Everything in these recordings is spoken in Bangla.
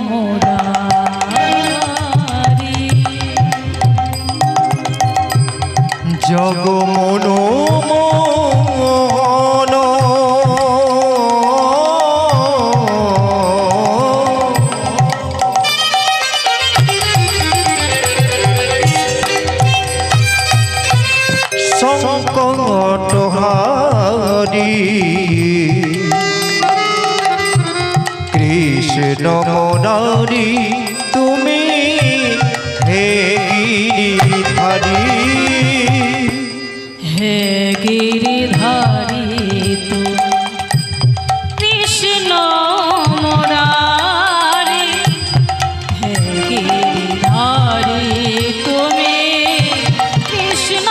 মুরারি জগমন মোহন সংকটহারি কৃষ্ণ মুরারি তুমি হে গিরিধারী হে গিরিধারী তু কৃষ্ণ মুরারি হে গিরিধারী তুমি কৃষ্ণ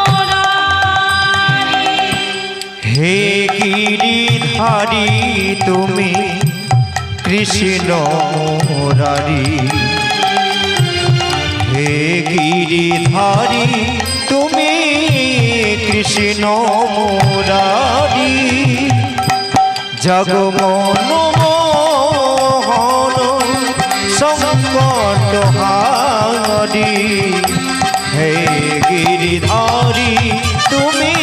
মুরারি হে গিরিধারী তুমি কৃষ্ণ মুরারি হে গিরিধারী তুমি কৃষ্ণ মুরারি জগমন মোহন সংকটহারি হে গিরিধারী তুমি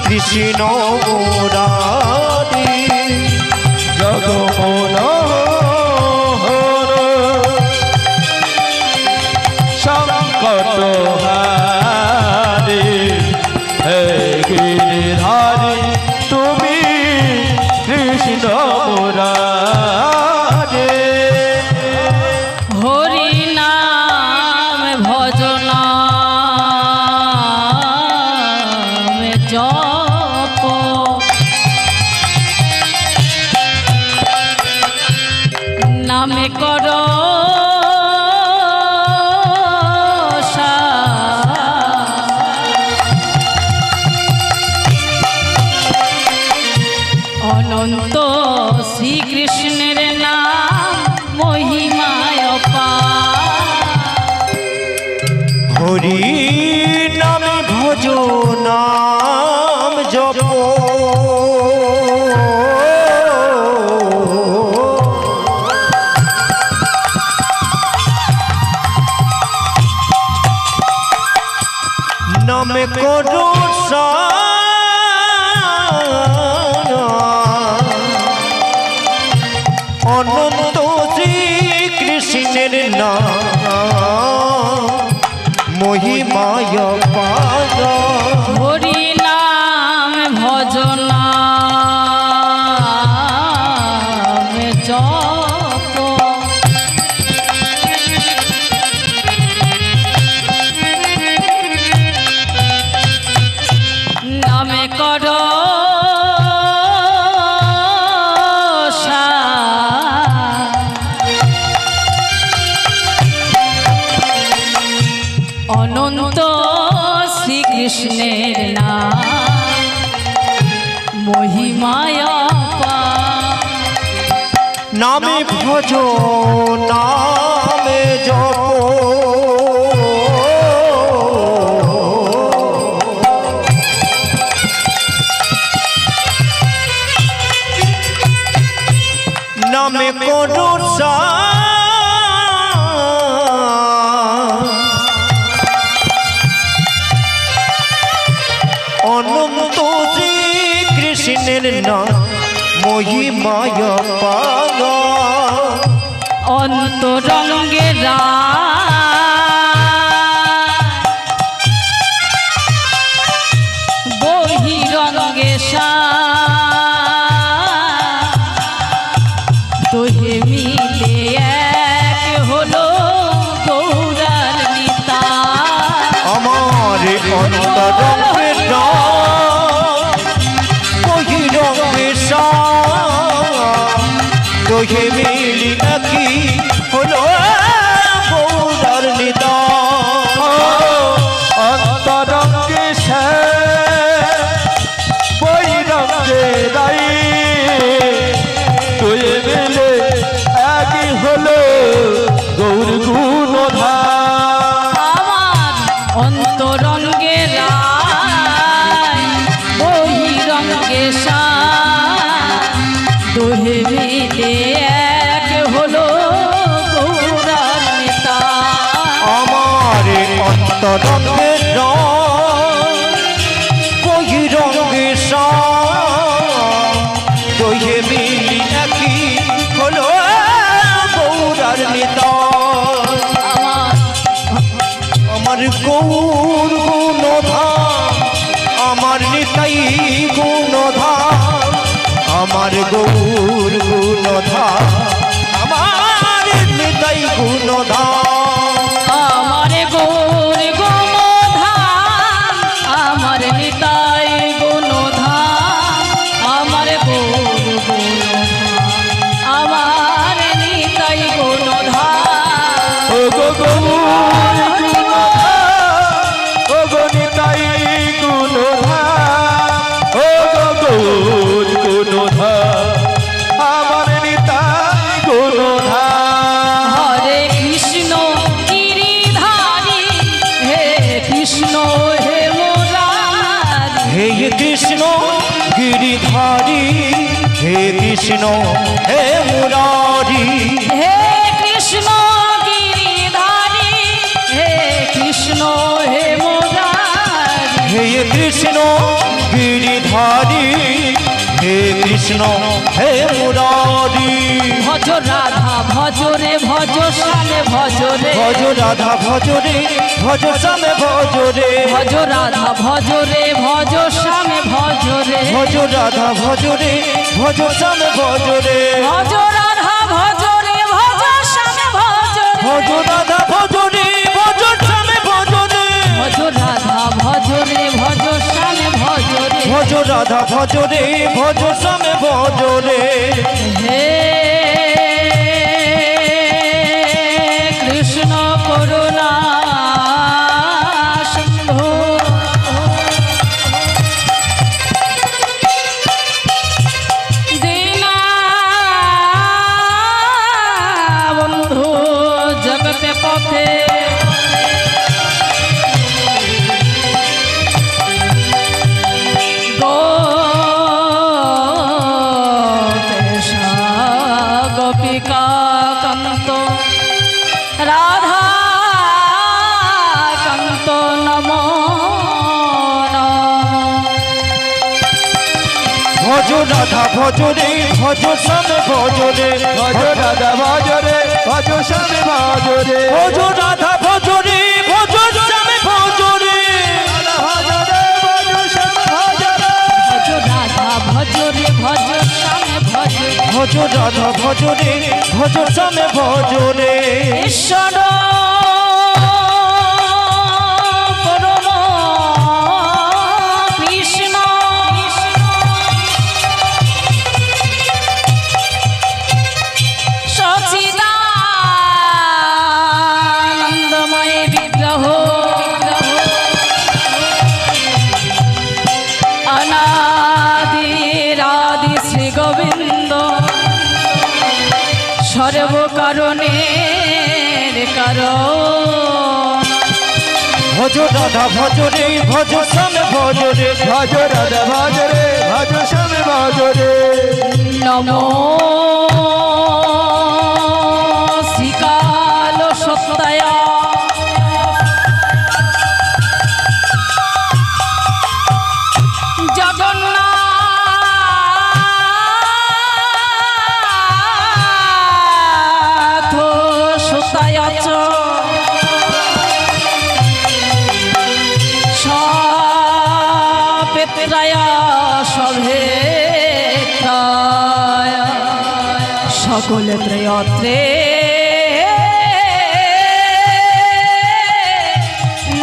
কৃষ্ণ মুরারি জগমন সংকটহারি হে গিরিধারী তুমি কৃষ্ণ মুরারি হরি নাম ভজন জপ নামে কর অনন্ত শ্রীকৃষ্ণের নাম মহিমায় হরি নামে ভজ নাম জপ নামে করো অনন্ত শ্রীকৃষ্ণের নাম মহিমায় পাদ হরি নাম ভজন জপ নামে কর অনন্ত শ্রীকৃষ্ণের নাম মহিমায় নামে ভজ নামে জপ নামে করো অনন্ত শ্রীকৃষ্ণের নাম মহিমায় পাদ অন্তরঙ্গে বহিরঙ্গে তোহে মিলে এক হলো গৌরার নিতা আমার অন্তরঙ্গে বহিরঙ্গে তোহে মিলি নাকি হলো গৌরার অন্তরঙ্গের রং বহিরঙ্গের সাম দোহে মিলি একই হলো গৌরার নেতা আমার গৌর গুণধাম আমার নিতাই গুণধাম আমার গৌর গুণধাম আমার নিতাই গুণধাম আমার গৌর গুণধাম আমার নিতাই গুণধাম আমার গৌর গুণধাম আমার নিতাই গুণধাম ও গো গৌর গুণধাম, ও গো নিতাই গুণধাম, ও গো গৌর গুণধাম, আমার নিতাই গুণধাম। হরে কৃষ্ণ গিরিধারী হে কৃষ্ণ হে মুরারি হে কৃষ্ণ গিরিধারী হে কৃষ্ণ হে মুরারি হে কৃষ্ণ গিরিধারী হে কৃষ্ণ হে মুরারি হে কৃষ্ণ গিরিধারী হে কৃষ্ণ হে মুরারি ভজ রাধা ভজ রে ভজ শ্যামে ভজ রে ভজ রাধা ভজ রে ভজ শ্যামে ভজ রে ভজ রাধা ভজ রে ভজ শ্যামে ভজ রে ভজ রাধা ভজ রে ভজ শ্যামে ভজ রে ভজ রাধা ভজ রে ভজ শ্যামে ভজ রে ভজ রাধা ভজ রে ভজ শ্যামে ভজ রে ভজ রাধা ভজ রে ভজ শ্যামে ভজ রে ভজ রাধা ভজ রে ভজ শ্যামে ভজ রে হে কৃষ্ণ করুণা সিন্ধু দীনা বন্ধু জগতে পথে গোপিকা কান্ত রাধা কান্ত নমো ভজ রাধা ভজ রে ভজ শ্যামে ভজ রে ভজ রাধা ভজ রে ভজ শ্যামে ভজ রে ভজ রাধা ভজ রে ভজ শ্যামে ভজ রে ভজ রে ভজ শ্যামে ভজ রে ভজ রাধা ভজ রে ভজ শ্যামে ভজ রে ভজ রাধা ভজ রে ভজ শ্যামে ভজ রে ঈশ্বর পরম কৃষ্ণ সচিদানন্দময় বিগ্রহ অনাদিরাদি শ্রী গোবিন্দ সর্বকারণের কারণ ভজ রাধা ভজ রে ভজ শ্যামে ভজ রে ভজ রাধা ভজ রে ভজ শ্যামে ভজ রে নমো শ্রীকাল সত্তায়া জগন্নাথ সুতায় চ সপেত্রায় সভে সকলে ত্রয়ত্রে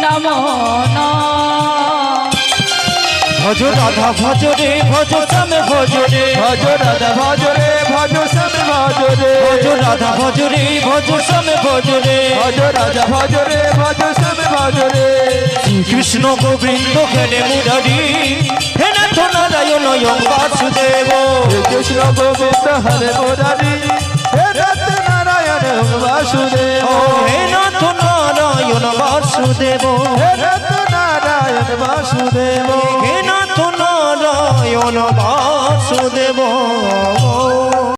নমো ভজ রাধা ভজ রে ভজ শ্যামে ভজ রে ভজ রাধা ভজ রে ভজ শ্যামে ভজ রে ভজ রাধা ভজ রে ভজ শ্যামে ভজ রে ভজ রাধা ভজ রে ভজ শ্যামে ভজ রে কৃষ্ণ গোবিন্দ খেলে মুরারি হে নাথ নারায়ণ বাসুদেব কৃষ্ণ গোবিন্দ হরে মুরারি হে নাথ নারায়ণ বাসুদেব ও হে নাথ নারায়ণ বাসুদেব হে নাথ নারায়ণ বাসুদেব হে নাথ নারায়ণ বাসুদেব